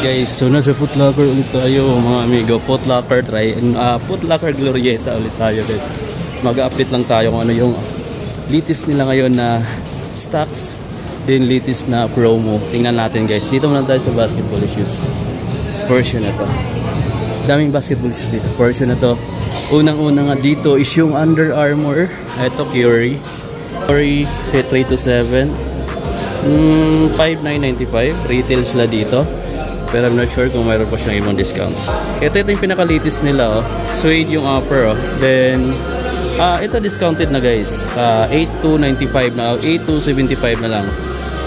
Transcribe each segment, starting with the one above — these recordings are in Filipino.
Guys, so nasa Foot Locker ulit tayo mga amigo. Foot Locker Foot Locker Glorieta ulit tayo guys. Mag-update lang tayo kung ano yung latest nila ngayon na stocks, din latest na promo. Tingnan natin guys. Dito muna tayo sa basketball shoes. Version na to. Daming basketball shoes dito. Version na to. Unang-una nga dito is yung Under Armour. Ito Curry. Curry set 3 to 7. 5,995 retail sila dito. Pero I'm not sure kung mayroon pa siyang ibang discount. Ito yung pinaka-latest nila, oh. Suede yung upper, oh. Then, ito discounted na guys. 8,295 na, 8,275 na lang.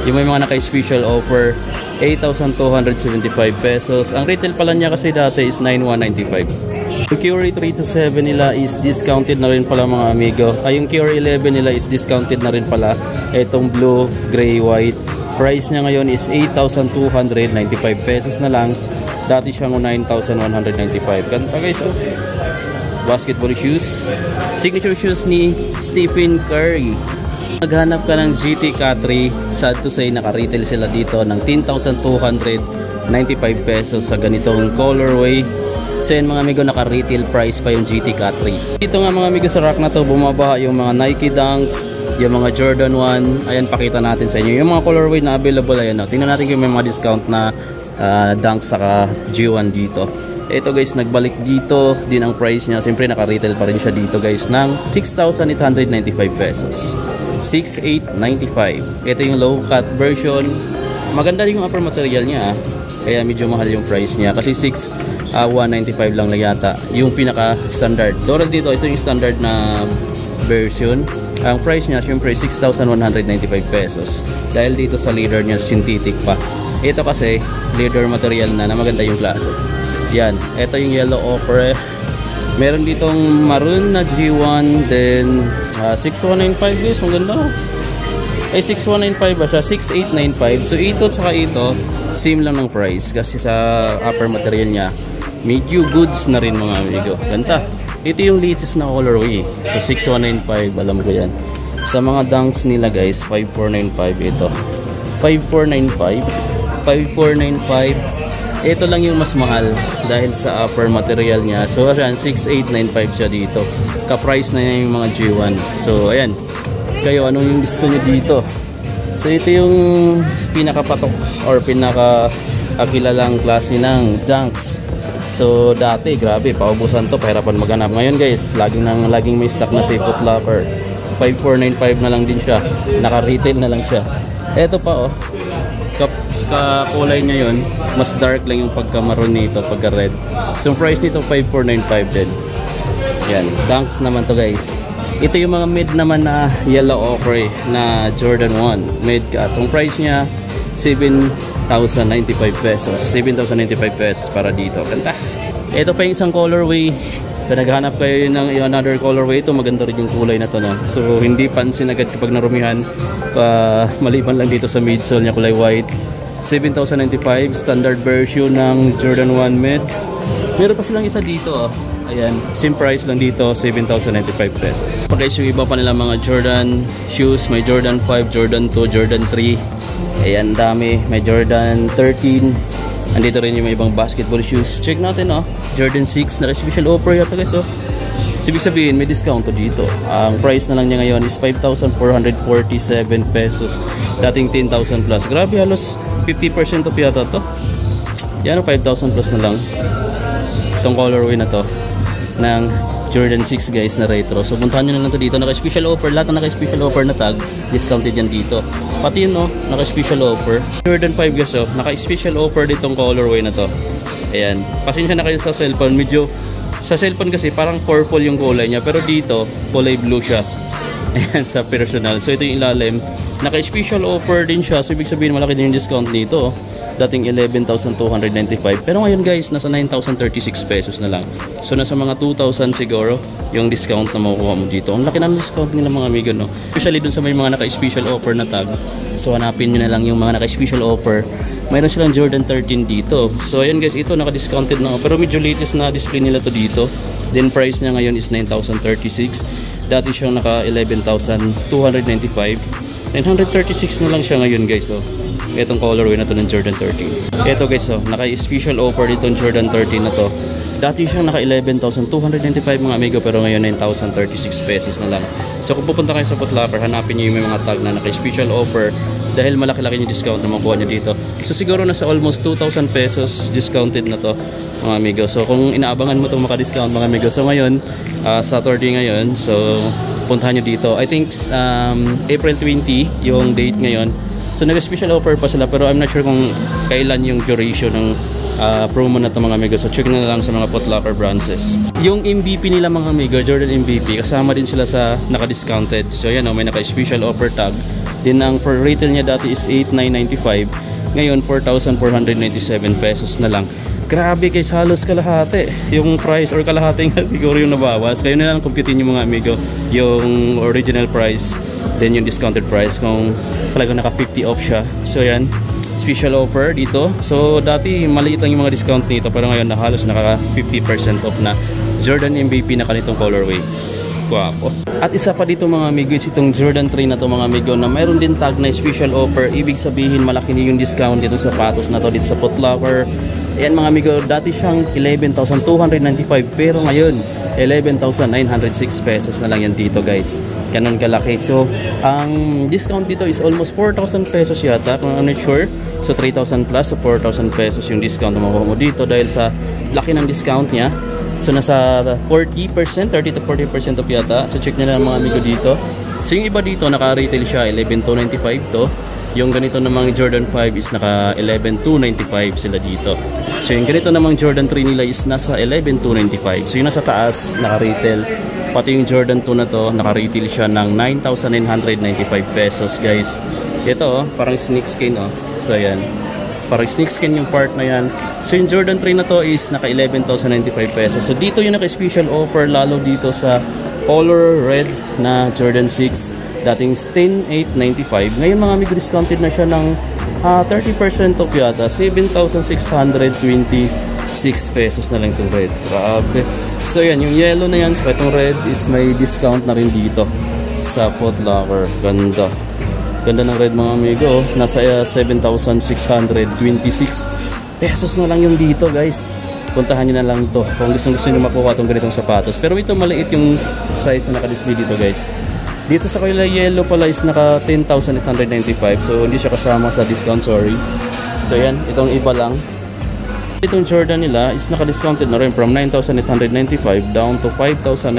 Yung may mga naka-special offer, 8,275 pesos. Ang retail pala niya kasi dati is 9,195. Yung Curry 3 to 7 nila is discounted na rin pala mga amigo. Yung Curry 11 nila is discounted na rin pala. Itong blue, gray, white. Price niya ngayon is 8,295 pesos na lang. Dati siyang 9,195. Ganda guys, oh. Basketball shoes. Signature shoes ni Stephen Curry. Naghanap ka ng GT K3, sad to say naka-retail sila dito ng 10,295 pesos sa ganitong colorway. So yun mga amigo, naka-retail price pa yung GT K3. Dito nga mga amigo sa rack na to, bumaba yung mga Nike Dunks, yung mga Jordan 1. Ayan, pakita natin sa inyo yung mga colorway na available. Ayan, no? Tingnan natin kung may mga discount na Dunks saka G1 dito. Ito guys, nagbalik dito din ang price niya. Siyempre naka-retail pa rin siya dito guys ng 6,895 pesos. 6,895. Ito yung low cut version. Maganda yung upper material niya, kaya medyo mahal yung price niya kasi 6,195 lang na yata yung pinaka standard. Doral dito, ito yung standard na version. Ang price niya syempre 6,195 pesos dahil dito sa leather niya synthetic pa. Ito kasi leather material na maganda yung klase. Yan, ito yung yellow ochre. Meron ditong maroon na G1, then 6,195 guys, ang ganda. 6,195 ba siya? 6,895. So ito tsaka ito same lang ng price kasi sa upper material niya medyo goods na rin mga amigo. Ganda. Ito yung latest na colorway. So 6,195, alam ko yan. Sa mga Dunks nila guys, 5,495 ito. 5,495. 5,495. Ito lang yung mas mahal dahil sa upper material niya. So ayan, 6,895 siya dito. Ka-price na niya yung mga G1. So ayan. Kayo, ano yung gusto niyo dito? So ito yung pinakapatok or pinaka-kilalang klase ng Dunks. So dati grabe, paubusan to, pahirapan maghanap. Ngayon guys, laging may stock na si Foot Locker. 5,495 na lang din siya. Naka-retail na lang siya. Ito pa, oh. Kulay niya yun, mas dark lang yung pagka-maroon nito, pagka-red. So price nito 5,495 din. Yan, Dunks naman to guys. Ito yung mga mid naman na yellow ochre na Jordan 1 mid cut. Ang price niya 7,095 pesos. 7,095 pesos para dito. Ganda. Ito pa yung isang colorway. Kung naghanap kayo ng another colorway, ito maganda rin yung kulay na to, no? So hindi pansin agad kapag narumihan. Maliban lang dito sa midsole niya, kulay white. 7,095 standard version ng Jordan 1 mid. Meron pa silang isa dito, oh. Ayan, same price lang dito, 7,095 pesos. Okay, so iba pa nila mga Jordan shoes. May Jordan 5, Jordan 2, Jordan 3. Ayan, dami. May Jordan 13. Andito rin yung ibang basketball shoes. Check natin, oh. Jordan 6, naka-special offer yata guys, oh. So, ibig sabihin, may discount to dito. Ang price na lang niya ngayon is 5,447 pesos. Dating 10,000 plus. Grabe, halos 50% off yata to. Yan, 5,000 plus na lang. Itong colorway na to ng Jordan 6 guys na retro. So puntahan nyo na lang to dito. Naka-special offer. Lahat na naka-special offer na tag, discounted yan dito. Pati yun, no, naka-special offer. Jordan 5 guys, oh, naka-special offer ditong colorway na to. Ayan, pasensya na kayo sa cellphone. Medyo sa cellphone kasi parang purple yung kulay niya, pero dito kulay blue siya. Ayan, sa personal. So ito yung ilalim, naka-special offer din siya. So ibig sabihin malaki din yung discount dito. Dating 11,295, pero ngayon guys nasa 9,036 pesos na lang. So nasa mga 2,000 siguro yung discount na makukuha mo dito. Ang laki ng discount nila mga amigo, no? Especially dun sa may mga naka-special offer na tag. So hanapin nyo na lang yung mga naka-special offer. Mayroon silang Jordan 13 dito. So ayun guys, ito naka-discounted na, pero medyo latest na display nila to dito. Then price niya ngayon is 9,036. Dati siyang naka 11,295. 936 na lang siya ngayon guys, oh. itong colorway na to ng Jordan 13. Ito guys, naka-special offer dito ng Jordan 13 na to. Dati siyang naka 11,295 mga amigo, pero ngayon 9,036 pesos na lang. So kung pupunta kayo sa Foot Locker, hanapin niyo yung mga tag na naka-special offer dahil malaki-laki yung discount na makuha niyo dito. So siguro nasa almost 2,000 pesos discounted na to mga amigo. So kung inaabangan mo itong maka-discount mga amigo, so ngayon Saturday ngayon, so puntahan nyo dito. I think April 20 yung date ngayon. So nag-special offer pa sila, pero I'm not sure kung kailan yung duration ng promo na ito mga amigo. So check na lang sa mga Foot Locker branches. Yung MVP nila mga amigo, Jordan MVP, kasama din sila sa naka-discounted. So yan, may naka-special offer tag. Din ang for retail niya dati is 8,995. Ngayon 4,497 pesos na lang. Grabe guys, halos kalahati yung price, or kalahati nga siguro yung nabawas. Kayo na lang computein yung mga amigo yung original price, then yung discounted price kung talagang naka 50 off siya. So yan, special offer dito. So dati maliit lang yung mga discount nito, pero ngayon na halos naka 50% off na Jordan MVP na kanitong colorway. Guwapo. At isa pa dito mga amigo is itong Jordan 3 na to mga amigo, na mayroon din tag na special offer. Ibig sabihin malaki na yung discount dito sa sapatos na to dito sa Foot Locker. Ayan mga amigo, dati siyang 11,295 pero ngayon 11,906 pesos na lang yan dito guys. Ganun kalaki. So ang discount dito is almost 4,000 pesos yata kung I'm not sure. So 3,000 plus, so 4,000 pesos yung discount na makuha mo dito dahil sa laki ng discount niya. So nasa 40%, 30 to 40% off yata. So check nyo na mga amigo dito. So yung iba dito naka-retail siya 11,295 to. Yung ganito namang Jordan 5 is naka 11,295 sila dito. So yung ganito namang Jordan 3 nila is nasa 11,295. So yung nasa taas naka-retail. Pati yung Jordan 2 na to naka-retail siya ng 9,995 pesos guys. Ito parang snakeskin So ayan, parang snakeskin yung part na yan. So yung Jordan 3 na to is naka 11,095 pesos. So dito yung naka-special offer lalo dito sa color red na Jordan 6. Dating 10,895. Ngayon mga amigo, discounted na siya ng 30% off yata. 7,626 pesos na lang itong red. Grabe. So yan, yung yellow na yan. So itong red is may discount na rin dito sa Foot Locker. Ganda. Ganda ng red mga amigo. Nasa 7,626 pesos na lang yung dito guys. Puntahan nyo na lang ito kung gusto nyo makuha itong ganitong sapatos. Pero ito maliit yung size na naka-display dito guys. Dito sa kulay yellow pala is naka 10,895. So hindi siya kasama sa discount, sorry. So yan, itong iba lang. Itong Jordan nila is naka-discounted na rin from 9,895 down to 5,937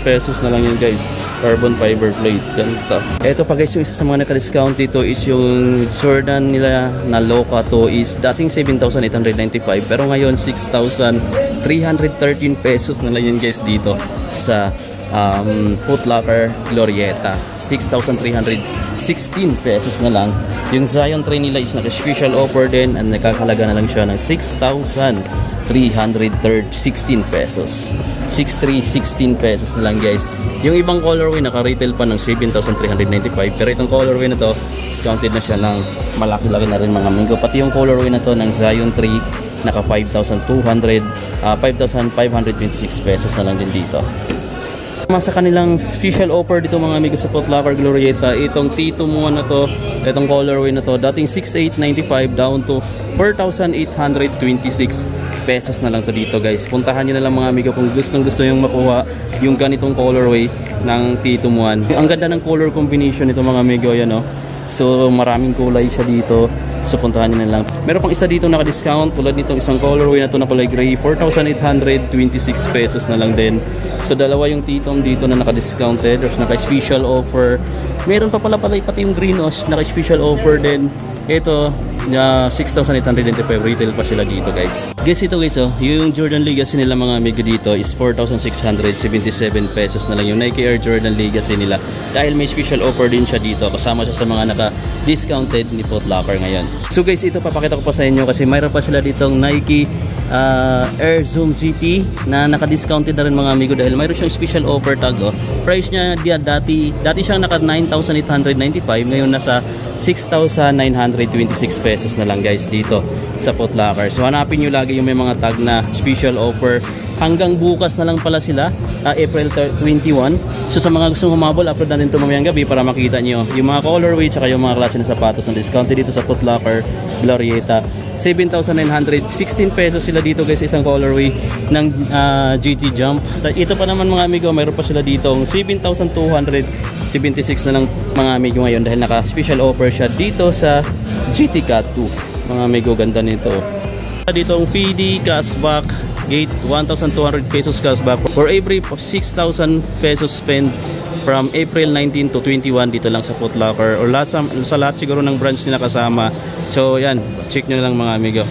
pesos na lang yun guys. Carbon fiber plate. Ganda. Ito pa guys, yung isa sa mga naka-discount dito is yung Jordan nila na Loca to is dating 7,895 pero ngayon 6,313 pesos na lang yun guys dito sa Foot Locker Glorieta. 6,316 pesos na lang. Yung Zion 3 nila is naka-special offer din and nakakalaga na lang siya ng 6,316 pesos. 6,316 pesos na lang guys. Yung ibang colorway naka-retail pa ng 7,395 pero itong colorway na to discounted na siya lang malaki-laki na rin mga amigo. Pati yung colorway na to ng Zion 3 naka 5,526 pesos na lang din dito. Sa kanilang special offer dito mga amigo sa Foot Locker Glorieta, itong T2 mo na to, itong colorway na to, dating 6,895 down to 4,826 pesos na lang to dito guys. Puntahan nyo na lang mga amigo kung gustong gusto yung makuha yung ganitong colorway ng T2 mo. Ang ganda ng color combination nito mga amigo, yan So maraming kulay siya dito. So puntahan nyo na lang. Meron pang isa dito naka-discount tulad nitong isang colorway na to na kulay gray, 4,826 pesos na lang din. So dalawa yung titong dito na naka-discounted or naka-special offer. Meron pa pala pati yung green naka-special offer din. Ito 6,895 retail pa sila dito guys. Guys, ito guys yung Jordan Legacy nila mga amigo dito is 4,677 pesos na lang yung Nike Air Jordan Legacy nila. Dahil may special offer din siya dito, kasama siya sa mga naka-discounted ni Foot Locker ngayon. So guys, ito papakita ko pa sa inyo kasi mayroon pa sila ditong Nike Air Zoom GT na naka-discounted na rin mga amigo dahil mayroon siyang special offer tag. Price niya dati siyang naka 9,895, ngayon nasa 6,926 pesos na lang guys dito sa Foot Locker. So hanapin nyo lagi yung may mga tag na special offer hanggang bukas na lang pala sila, April 21. So sa mga gustong humabol, upload natin ito mamayang gabi para makita nyo yung mga colorway tsaka yung mga klase ng sapatos na discounted dito sa Foot Locker Glorieta. 7,916 pesos sila dito guys, isang colorway ng GT Jump. Ito pa naman mga amigo, mayroon pa sila dito 7,276 na lang mga amigo ngayon dahil naka special offer siya dito sa GT Cat 2. Mga amigo, ganda nito. Dito ang PD cashback gate, 1,200 pesos cashback for every 6,000 pesos spend from April 19 to 21 dito lang sa Foot Locker or sa lahat siguro ng branch nila kasama. So yan, check nyo lang mga amigo.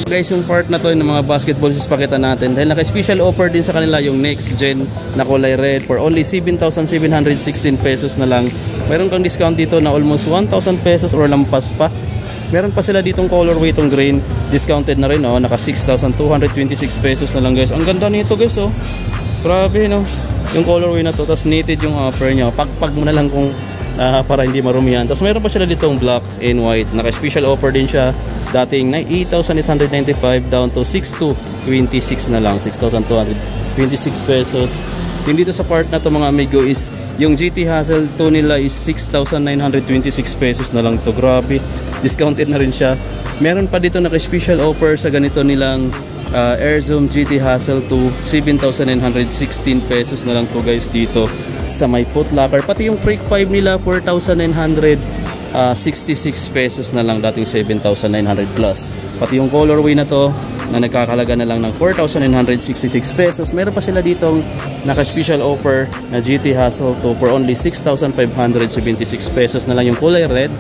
Guys, yung part na to ng mga basketball shoes pakita natin dahil naka-special offer din sa kanila yung next gen na kulay red for only 7,716 pesos na lang. Meron kang discount dito na almost 1,000 pesos or lampas pa. Meron pa sila ditong colorway, itong green, discounted na rin, oh, naka 6,226 pesos na lang guys. Ang ganda nito guys, oh. Grabe, no? Yung colorway na to, tapos knitted yung offer niya. Pagpag mo na lang kung para hindi marumihan. Tapos meron pa sila ditong black and white. Naka-special offer din siya. Dating 8,895 down to 6,226 na lang. 6,226 pesos. Yung dito sa part na to mga amigo is yung GT Hassle 2 nila is 6,926 pesos na lang to. Grabe. Discounted na rin siya. Meron pa dito naka-special offer sa ganito nilang Air Zoom GT Hassle 2, 7,916 pesos na lang to guys dito sa may Foot Locker. Pati yung Freak 5 nila 4,966 pesos na lang, dating 7,900 plus. Pati yung colorway na to na nagkakalaga na lang ng 4,966 pesos. Meron pa sila ditong naka-special offer na GT Hassle 2 for only 6,576 pesos na lang yung kulay red.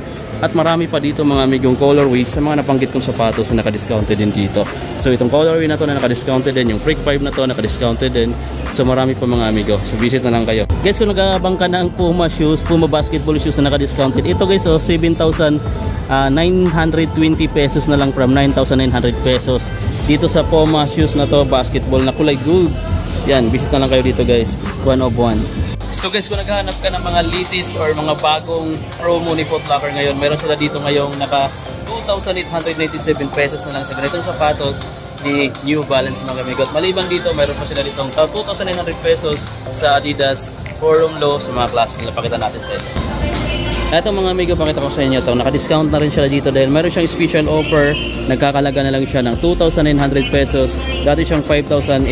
At marami pa dito mga amigong colorway sa mga napanggit kong sapatos na naka-discounted din dito. So itong colorway na to na naka-discounted din, yung Freak 5 na to naka-discounted din. So marami pa mga amigo. So visit na lang kayo. Guys, kung nag-aabang ka ng Puma shoes, Puma basketball shoes na naka-discounted, ito guys, oh, 7,920 pesos na lang from 9,900 pesos. Dito sa Puma shoes na to, basketball na kulay gold. Yan, visit na lang kayo dito guys. 1 of 1. So guys, kung naghahanap ka ng mga latest or mga bagong promo ni Foot Locker ngayon, meron sila dito ngayong naka 2,897 pesos na lang sa ganitong sapatos ni New Balance mga amigo. At maliban dito, meron pa sila ditong 2,900 pesos sa Adidas Forum Low sa mga klase nila. Pakita natin sa inyo. Ito mga amigo, pakita ko sa inyo ito. Naka-discount na rin siya dito dahil meron siyang special offer. Nagkakalaga na lang siya ng 2,900 pesos. Dati siyang 5,800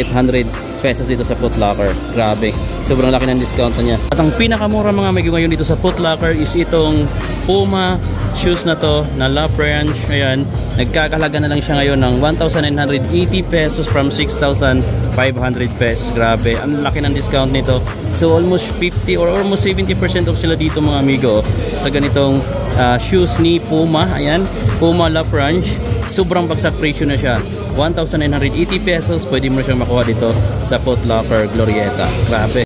pesos dito sa Foot Locker. Grabe, sobrang laki ng discount niya. At ang pinakamura mga amigo ngayon dito sa Foot Locker is itong Puma shoes na to na La French. Ayan, nagkakalaga na lang siya ngayon ng 1,980 pesos from 6,500 pesos. Grabe, ang laki ng discount nito. So almost 50 or almost 70% off sila dito mga amigo sa ganitong shoes ni Puma. Ayan, Puma La French. Sobrang bagsak presyo na siya. 1,980 pesos, pwede mo na siyang makuha dito sa Foot Locker Glorieta. Grabe.